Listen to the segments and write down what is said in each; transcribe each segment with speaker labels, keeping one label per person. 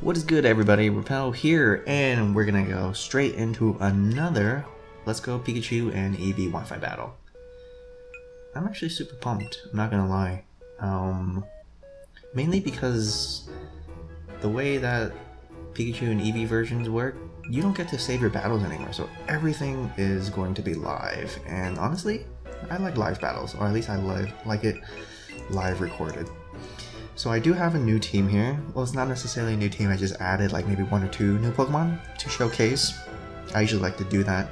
Speaker 1: What is good, everybody? Repel here, and we're gonna go straight into another Let's Go Pikachu and Eevee Wi-Fi battle. I'm actually super pumped, I'm not gonna lie. Mainly because the way that Pikachu and Eevee versions work, you don't get to save your battles anymore, so everything is going to be live. And honestly, I like live battles, or at least I like it live recorded. So I do have a new team here. Well, it's not necessarily a new team, I just added like maybe 1 or 2 new Pokemon to showcase. I usually like to do that.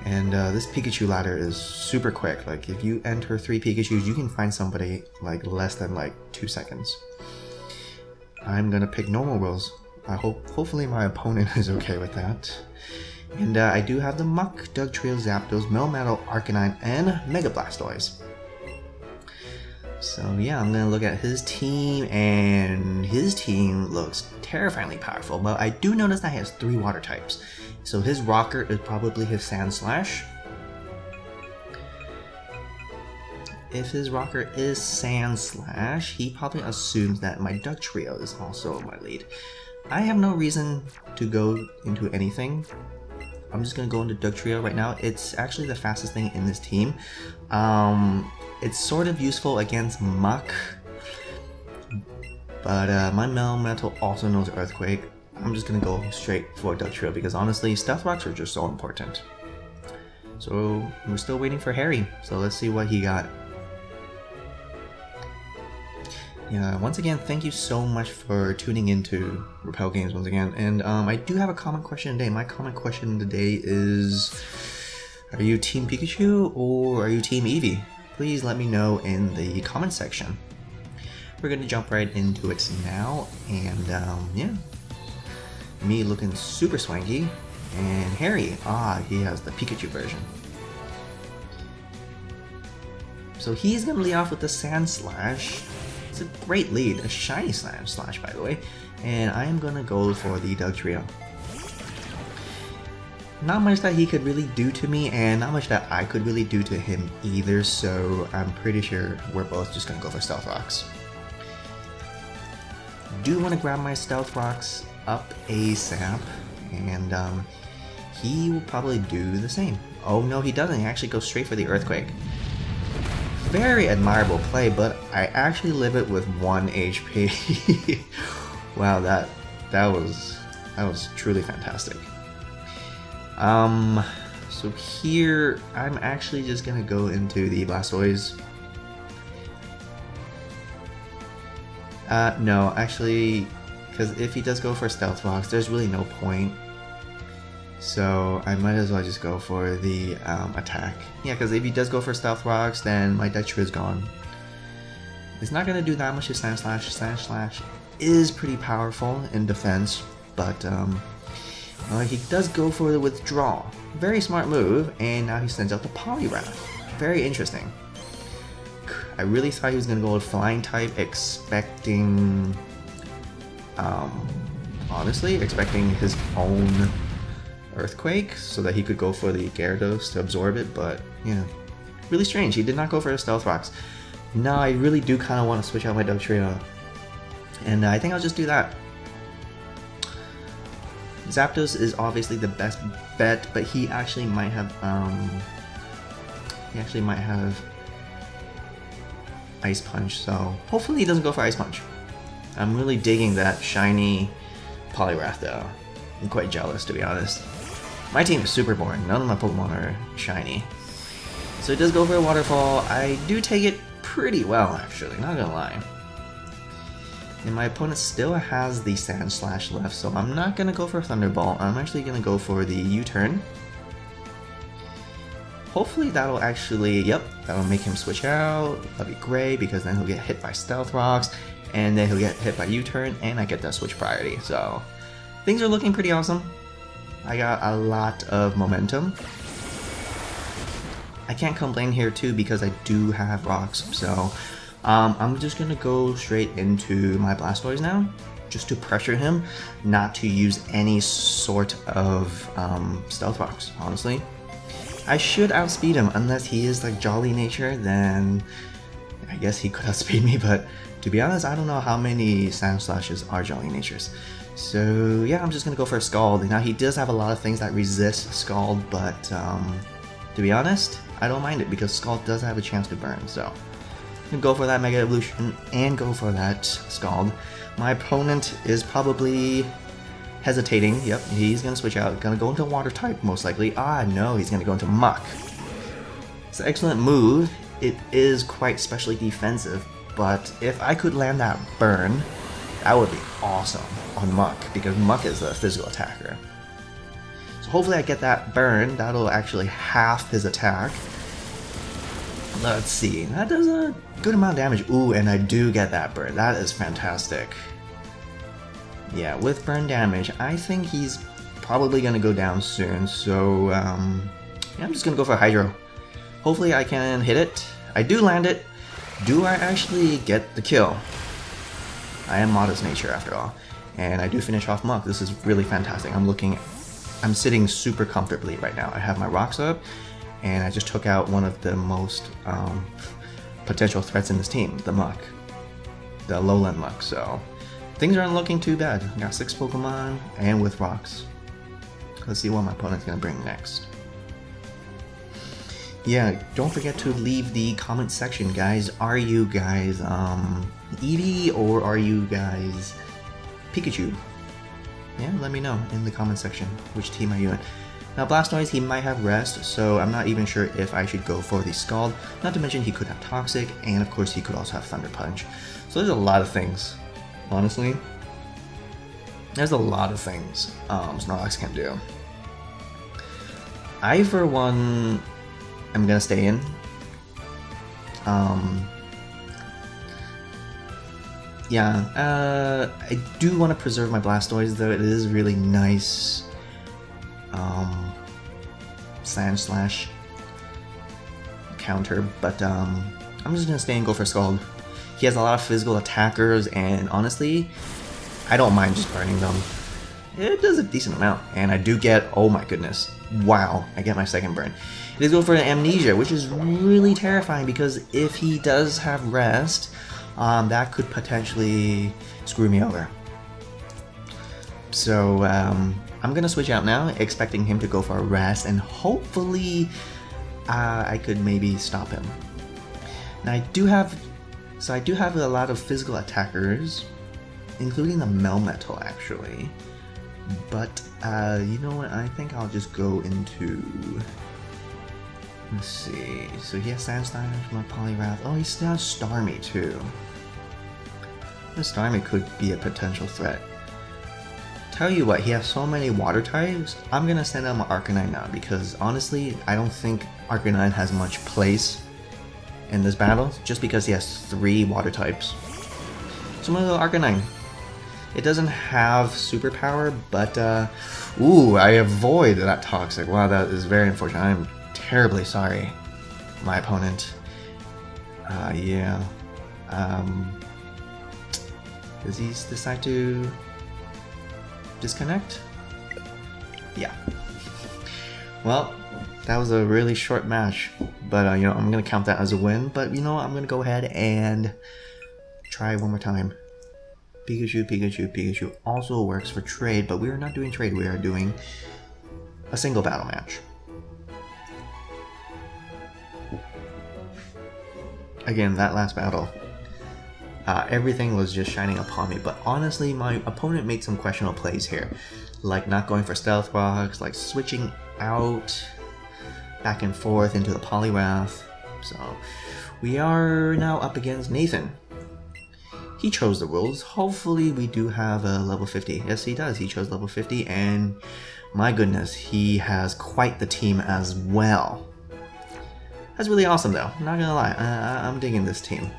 Speaker 1: And this Pikachu ladder is super quick. Like if you enter 3 Pikachus, you can find somebody like less than like 2 seconds. I'm gonna pick normal rules. Hopefully my opponent is okay with that. And I do have the Muk, Dugtrio, Zapdos, Melmetal, Arcanine, and Mega Blastoise. So yeah, I'm gonna look at his team, and his team looks terrifyingly powerful, but I do notice that he has 3 water types. So his rocker is probably his Sandslash. If his rocker is Sandslash, he probably assumes that my Dugtrio is also my lead. I have no reason to go into anything. I'm just gonna go into Dugtrio right now. It's actually the fastest thing in this team. It's sort of useful against Muk, but my Melmetal also knows Earthquake. I'm just gonna go straight for Dugtrio because honestly, Stealth Rocks are just so important. So we're still waiting for Harry, so let's see what he got. Yeah, once again, thank you so much for tuning into RepelGames once again. And I do have a comment question today. My comment question today is, are you Team Pikachu or are you Team Eevee? Please let me know in the comment section. We're gonna jump right into it now, and yeah, me looking super swanky, and Harry, he has the Pikachu version. So he's gonna lead off with the Sandslash. It's a great lead, a shiny Sandslash by the way, and I am gonna go for the Dugtrio. Not much that he could really do to me, and not much that I could really do to him either, so I'm pretty sure we're both just gonna go for Stealth Rocks. Do want to grab my Stealth Rocks up ASAP, and he will probably do the same. Oh no, he doesn't, he actually goes straight for the Earthquake. Very admirable play, but I actually live it with 1 HP. Wow, that was truly fantastic. So here, I'm actually just gonna go into the Blastoise. No, actually, because if he does go for Stealth Rocks, there's really no point. So I might as well just go for the attack. Yeah, because if he does go for Stealth Rocks, then my Dugtrio is gone. It's not gonna do that much to Sandslash. Sandslash is pretty powerful in defense, but he does go for the withdrawal. Very smart move, and now he sends out the Poliwrath. Very interesting. I really thought he was going to go with Flying type, expecting... honestly, expecting his own Earthquake, so that he could go for the Gyarados to absorb it, but, yeah. Really strange, he did not go for his Stealth Rocks. No, I really do kind of want to switch out my Dugtrio, and I think I'll just do that. Zapdos is obviously the best bet, but he actually might have Ice Punch, so hopefully he doesn't go for Ice Punch. I'm really digging that shiny Poliwrath though. I'm quite jealous, to be honest. My team is super boring, none of my Pokemon are shiny. So he does go for a Waterfall. I do take it pretty well actually, not gonna lie. And my opponent still has the Sandslash left, so I'm not going to go for Thunderbolt. I'm actually going to go for the U-turn. Hopefully that'll actually, that'll make him switch out. That'll be great, because then he'll get hit by Stealth Rocks, and then he'll get hit by U-turn, and I get that switch priority. So things are looking pretty awesome. I got a lot of momentum. I can't complain here too, because I do have rocks, so... I'm just gonna go straight into my Blastoise now, just to pressure him not to use any sort of Stealth Rocks, honestly. I should outspeed him, unless he is like Jolly Nature, then I guess he could outspeed me, but To be honest, I don't know how many Sandslashes are Jelly Natures. So yeah, I'm just gonna go for a Scald. Now he does have a lot of things that resist Scald, but to be honest, I don't mind it because Scald does have a chance to burn. So I'm gonna go for that Mega Evolution and go for that Scald. My opponent is probably hesitating. Yep, he's gonna switch out. Gonna go into Water type most likely. Ah no, he's gonna go into Muk. It's an excellent move. It is quite specially defensive, but if I could land that burn, that would be awesome on Muk, because Muk is a physical attacker. So hopefully I get that burn. That'll actually half his attack. Let's see. That does a good amount of damage. Ooh, and I do get that burn. That is fantastic. Yeah, with burn damage, I think he's probably going to go down soon. So, yeah, I'm just going to go for Hydro. Hopefully I can hit it. I do land it. Do I actually get the kill? I am Modest Nature after all. And I do finish off Muk. This is really fantastic. I'm sitting super comfortably right now. I have my rocks up, and I just took out one of the most potential threats in this team, the Muk. The Alolan Muk, so things aren't looking too bad. I got 6 Pokemon, and with rocks. Let's see what my opponent's gonna bring next. Yeah, don't forget to leave the comment section, guys. Are you guys Eevee or are you guys Pikachu? Yeah, let me know in the comment section. Which team are you in? Now Blastoise, he might have Rest, so I'm not even sure if I should go for the Scald. Not to mention he could have Toxic, and of course he could also have Thunder Punch. So there's a lot of things, honestly. There's a lot of things Snorlax can do. I, for one, am gonna stay in. Yeah, I do want to preserve my Blastoise, though. It is really nice. Sandslash counter, but I'm just gonna stay and go for Scald. He has a lot of physical attackers, and honestly, I don't mind just burning them. It does a decent amount, and I do get, oh my goodness, wow, I get my second burn. It is going for an Amnesia, which is really terrifying because if he does have Rest, that could potentially screw me over. So I'm gonna switch out now, expecting him to go for a Rest, and hopefully I could maybe stop him. Now I do have a lot of physical attackers, including the Melmetal actually. But you know what? I think I'll just go into. Let's see. So he has Sandslash, my Poliwrath. Oh, he still has Starmie too. This Starmie could be a potential threat. Tell you what, he has so many water types. I'm gonna send him Arcanine now because honestly, I don't think Arcanine has much place in this battle, just because he has 3 water types. So I'm gonna go Arcanine. It doesn't have superpower, but ooh, I avoid that Toxic. Wow, that is very unfortunate. I'm terribly sorry, my opponent. Yeah. Does he decide to disconnect? Yeah. Well, that was a really short match, but you know, I'm gonna count that as a win. But you know what? I'm gonna go ahead and try one more time. Pikachu, Pikachu, Pikachu also works for trade, but we are not doing trade. We are doing a single battle match. Again, that last battle, everything was just shining upon me, but honestly, my opponent made some questionable plays here, like not going for Stealth Rocks, like switching out back and forth into the Poliwrath. So we are now up against Nathan. He chose the rules. Hopefully we do have a level 50. Yes, he does. He chose level 50, and my goodness, he has quite the team as well. That's really awesome though, I'm not gonna lie. I'm digging this team.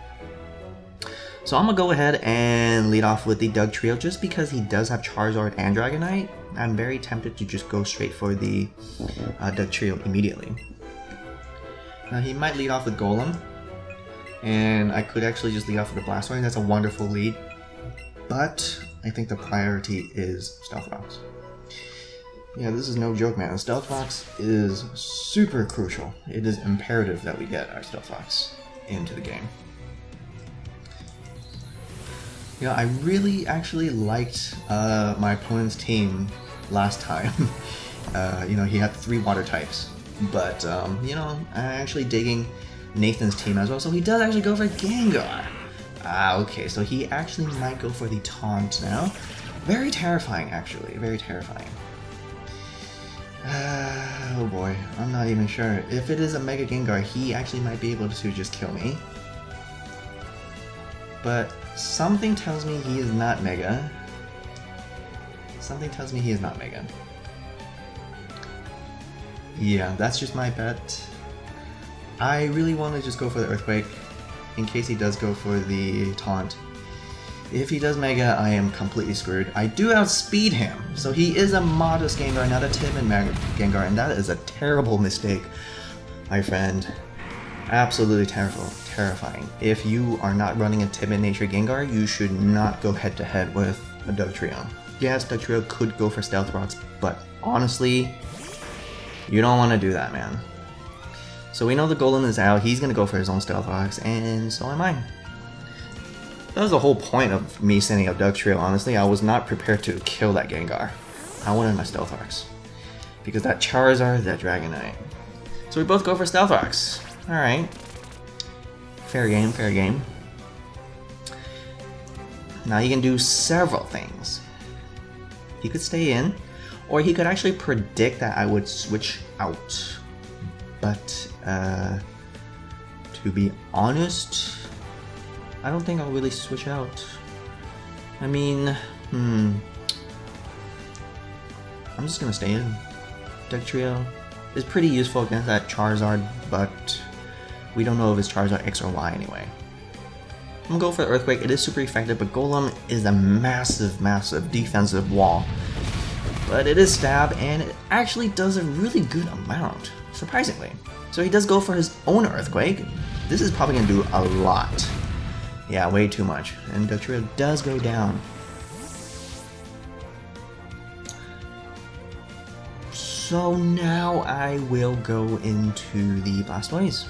Speaker 1: So I'm gonna go ahead and lead off with the Dugtrio just because he does have Charizard and Dragonite. I'm very tempted to just go straight for the Dugtrio immediately. Now he might lead off with Golem, and I could actually just lead off with the Blastoise. That's a wonderful lead, but I think the priority is Stealth Rocks. Yeah, this is no joke, man. Stealth Rocks is super crucial. It is imperative that we get our Stealth Rocks into the game. You know, I really actually liked my opponent's team last time. You know, he had 3 water types, but you know, I'm actually digging Nathan's team as well. So he does actually go for Gengar. Okay, so he actually might go for the taunt now. Very terrifying, actually. Very terrifying. Oh boy, I'm not even sure. If it is a Mega Gengar, he actually might be able to just kill me. But something tells me he is not Mega. Something tells me he is not Mega. Yeah, that's just my bet. I really want to just go for the Earthquake in case he does go for the taunt. If he does Mega, I am completely screwed. I do outspeed him, so he is a modest Gengar, not a timid Gengar, and that is a terrible mistake, my friend. Absolutely terrifying. If you are not running a timid nature Gengar, you should not go head to head with a Dugtrio. Yes, Dugtrio could go for Stealth Rocks, but honestly, you don't want to do that, man. So we know the Golem is out, he's going to go for his own Stealth Rocks, and so am I. That was the whole point of me sending up Dugtrio, honestly. I was not prepared to kill that Gengar. I wanted my Stealth Rocks. Because that Charizard, that Dragonite. So we both go for Stealth Rocks. Alright. Fair game, fair game. Now he can do several things. He could stay in, or he could actually predict that I would switch out. But, to be honest, I don't think I'll really switch out. I mean, I'm just gonna stay in. Dugtrio is pretty useful against that Charizard, but we don't know if it's Charizard X or Y anyway. I'm gonna go for the Earthquake. It is super effective, but Golem is a massive, massive defensive wall. But it is stab, and it actually does a really good amount, surprisingly. So he does go for his own Earthquake. This is probably gonna do a lot. Yeah, way too much. And Dugtrio does go down. So now I will go into the Blastoise.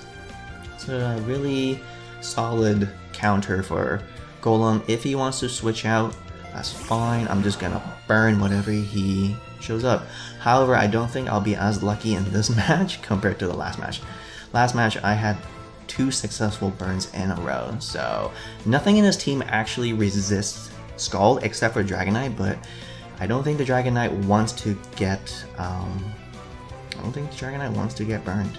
Speaker 1: It's a really solid counter for Golem. If he wants to switch out, that's fine. I'm just gonna burn whatever he shows up. However, I don't think I'll be as lucky in this match compared to the last match. Last match I had 2 successful burns in a row, so nothing in his team actually resists Scald except for Dragonite, but I don't think the Dragonite wants to get burned.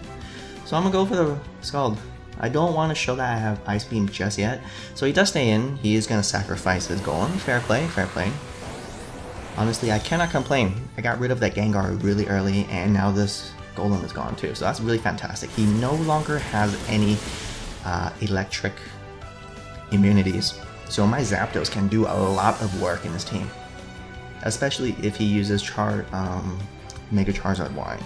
Speaker 1: So I'm gonna go for the Scald. I don't want to show that I have Ice Beam just yet, so he does stay in. He is gonna sacrifice his Golem. Fair play, fair play. Honestly, I cannot complain. I got rid of that Gengar really early, and now this Golem is gone too, so that's really fantastic. He no longer has any electric immunities, so my Zapdos can do a lot of work in his team, especially if he uses Mega Charizard Y.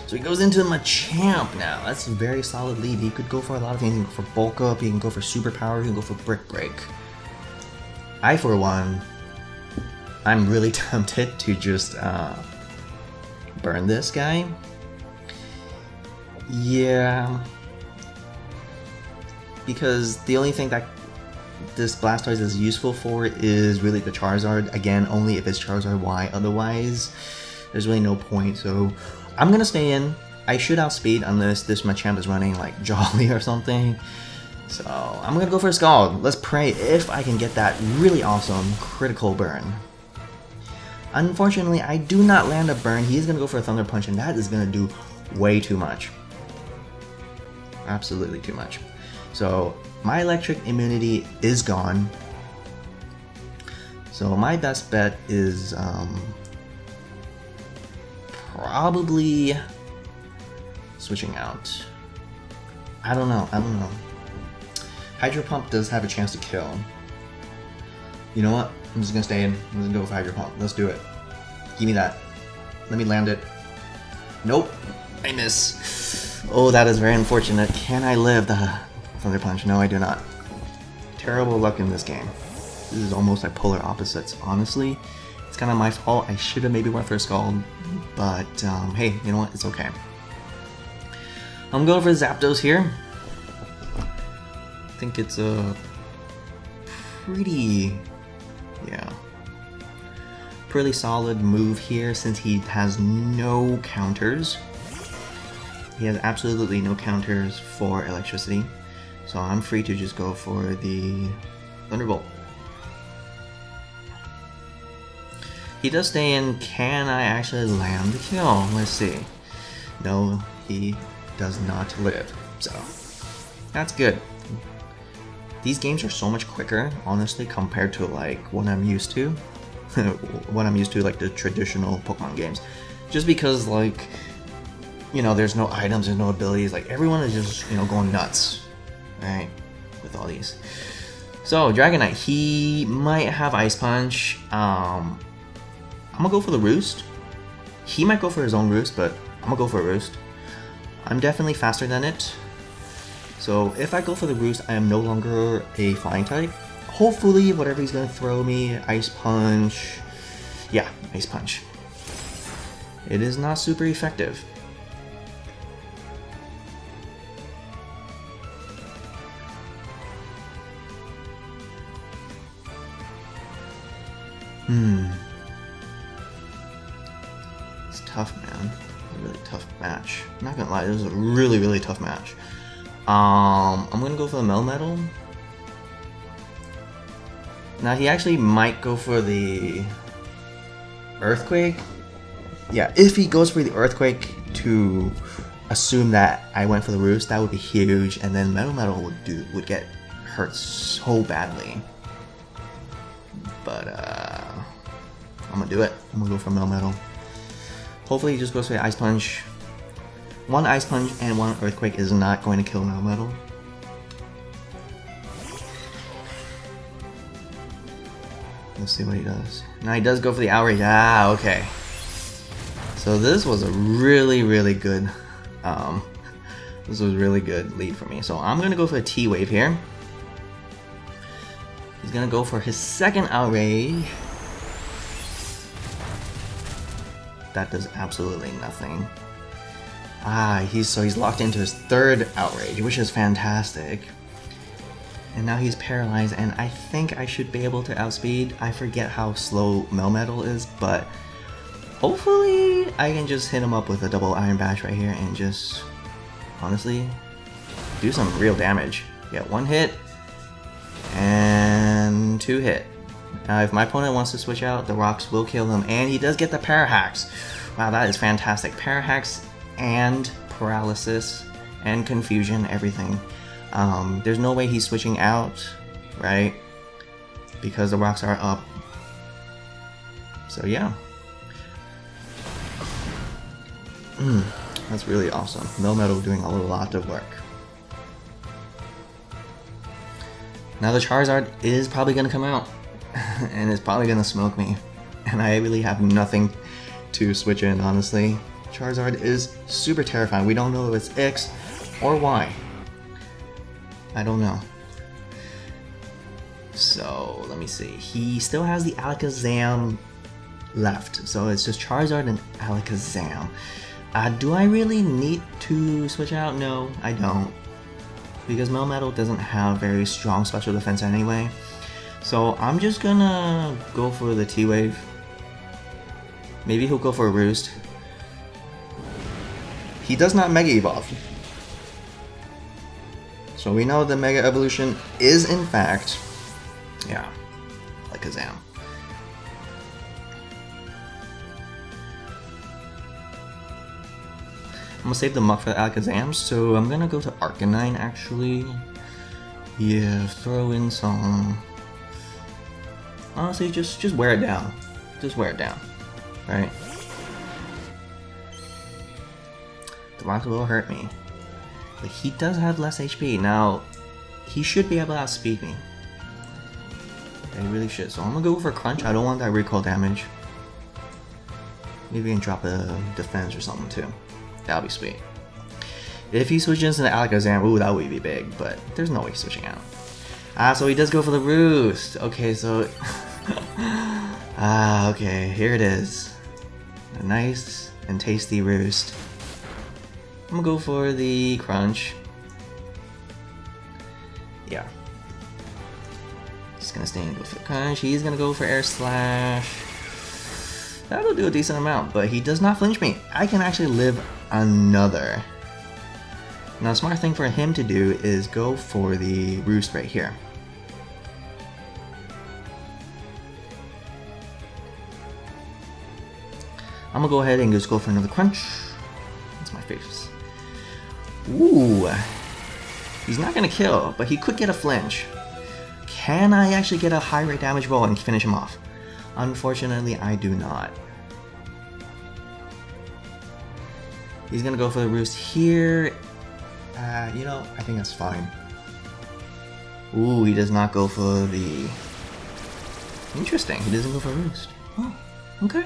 Speaker 1: So he goes into Machamp now. That's a very solid lead. He could go for a lot of things. He can go for Bulk Up, he can go for Superpower, he can go for Brick Break. I, for one, I'm really tempted to just burn this guy. Yeah. Because the only thing that this Blastoise is useful for is really the Charizard. Again, only if it's Charizard Y. Otherwise, there's really no point. So I'm going to stay in. I should outspeed unless this Machamp is running like Jolly or something. So I'm going to go for a Scald. Let's pray if I can get that really awesome critical burn. Unfortunately, I do not land a burn. He is going to go for a Thunder Punch, and that is going to do way too much. Absolutely too much. So my electric immunity is gone. So my best bet is probably switching out. I don't know. Hydro Pump does have a chance to kill. You know what? I'm just gonna stay in. I'm gonna go with Hydro Pump. Let's do it. Give me that. Let me land it. Nope. I miss. Oh, that is very unfortunate. Can I live the Thunder Punch? No, I do not. Terrible luck in this game. This is almost like polar opposites. Honestly, it's kind of my fault. I should have maybe went for a Scald, but hey, you know what? It's okay. I'm going for Zapdos here. think it's a pretty, yeah, pretty solid move here since he has no counters. He has absolutely no counters for electricity, so I'm free to just go for the Thunderbolt. He does stay in. Can I actually land the kill? Let's see. No, he does not live, so that's good. These games are so much quicker, honestly, compared to like what I'm used to. What I'm used to, like the traditional Pokemon games. Just because, like, you know, there's no items, there's no abilities, like everyone is just, you know, going nuts, right, with all these. So Dragonite, he might have Ice Punch. I'm gonna go for the Roost. He might go for his own Roost, but I'm gonna go for a Roost. I'm definitely faster than it, so if I go for the Roost, I am no longer a flying type. Hopefully whatever he's gonna throw me, Ice Punch, yeah, Ice Punch. It is not super effective. It's tough, man. It's a really tough match. I'm not gonna lie, this is a really, really tough match. I'm gonna go for the Melmetal. Now he actually might go for the Earthquake. Yeah, if he goes for the Earthquake to assume that I went for the Roost, that would be huge, and then Melmetal would get hurt so badly. But I'm gonna do it. I'm gonna go for Melmetal. Hopefully he just goes for the Ice Punch. One Ice Punch and one Earthquake is not going to kill Melmetal. Let's see what he does. Now he does go for the Outrage. Ah, okay. So this was a really, really good this was a really good lead for me. So I'm gonna go for a T-Wave here. He's gonna go for his second Outrage. That does absolutely nothing. Ah, he's locked into his third Outrage, which is fantastic. And now he's paralyzed, and I think I should be able to outspeed. I forget how slow Melmetal is, but hopefully I can just hit him up with a double Iron Bash right here and just, honestly, do some real damage. Get one hit, and 2 hit. Now if my opponent wants to switch out, the rocks will kill him, and he does get the Parahacks. Wow, that is fantastic. Parahacks and Paralysis and Confusion, everything. There's no way he's switching out, right? Because the rocks are up. So yeah. That's really awesome. Melmetal doing a lot of work. Now the Charizard is probably going to come out. And it's probably going to smoke me. And I really have nothing to switch in, honestly. Charizard is super terrifying. We don't know if it's X or Y. I don't know. So let me see. He still has the Alakazam left. So it's just Charizard and Alakazam. Do I really need to switch out? No, I don't. Because Melmetal doesn't have very strong special defense anyway. So I'm just gonna go for the T-Wave. Maybe he'll go for a Roost. He does not Mega Evolve. So we know the Mega Evolution is in fact, yeah, Alakazam. I'm gonna save the Muk for the Alakazam, so I'm gonna go to Arcanine actually. Yeah, throw in some. Honestly, just wear it down. Just wear it down, right? The rocks will hurt me. But he does have less HP. Now, he should be able to outspeed me. He really should. So I'm gonna go for Crunch. I don't want that recoil damage. Maybe we can drop a defense or something too. That'll be sweet. If he switches into Alakazam, ooh, that would be big, but there's no way he's switching out. So he does go for the Roost. Okay, so... okay, here it is. A nice and tasty Roost. I'm gonna go for the Crunch. Yeah. He's gonna stay and go for the crunch. He's gonna go for Air Slash. That'll do a decent amount, but he does not flinch me. I can actually live another. Now, a smart thing for him to do is go for the Roost right here. I'm gonna go ahead and just go for another crunch. That's my face. Ooh. He's not gonna kill, but he could get a flinch. Can I actually get a high rate damage roll and finish him off? Unfortunately, I do not. He's gonna go for the Roost here. You know, I think that's fine. Ooh, he does not go for the... Interesting, he doesn't go for Roost. Oh, okay.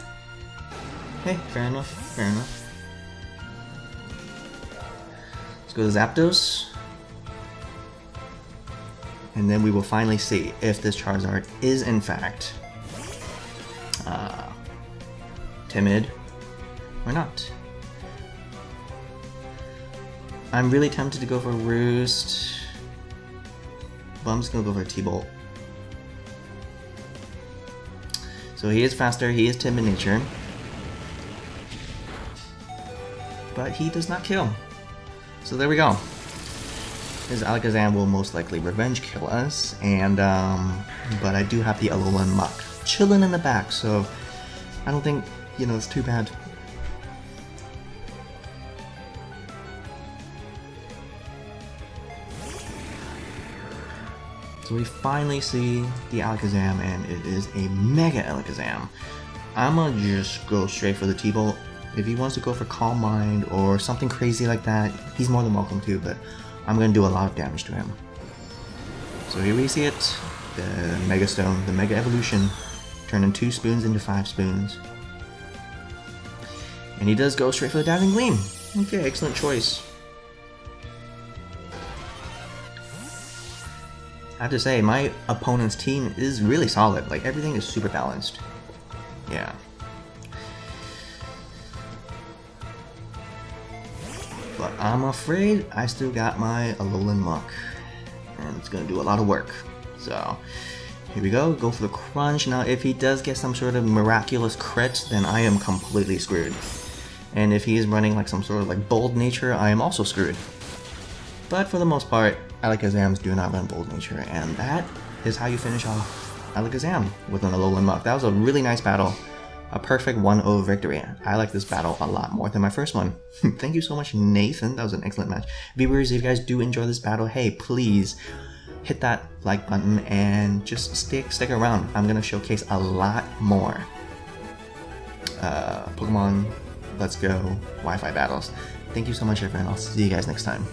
Speaker 1: Hey, fair enough, fair enough. Let's go to Zapdos. And then we will finally see if this Charizard is in fact timid or not. I'm really tempted to go for Roost, but I'm just gonna go for a T-Bolt. So he is faster, he is timid in nature, but he does not kill. So there we go. His Alakazam will most likely revenge kill us, and but I do have the Alolan Muk chilling in the back, so I don't think, you know, it's too bad. So we finally see the Alakazam, and it is a Mega Alakazam. I'm gonna just go straight for the T-Bolt. If he wants to go for Calm Mind or something crazy like that, he's more than welcome to, but I'm gonna do a lot of damage to him. So here we see it, the Mega Stone, the Mega Evolution, turning 2 spoons into 5 spoons. And he does go straight for the Dazzling Gleam. Okay, excellent choice. I have to say, my opponent's team is really solid. Like, everything is super balanced. Yeah. But I'm afraid I still got my Alolan Muk, and it's gonna do a lot of work. So here we go for the crunch. Now if he does get some sort of miraculous crit, then I am completely screwed. And if he is running like some sort of like bold nature, I am also screwed. But for the most part, Alakazams do not run bold nature, and that is how you finish off Alakazam with an Alolan Muk. That was a really nice battle. A perfect 1-0 victory. I like this battle a lot more than my first one. Thank you so much, Nathan. That was an excellent match. Viewers, if you guys do enjoy this battle, hey, please hit that like button and just stick around. I'm gonna showcase a lot more Pokemon Let's Go Wi-Fi battles. Thank you so much, everyone. I'll see you guys next time.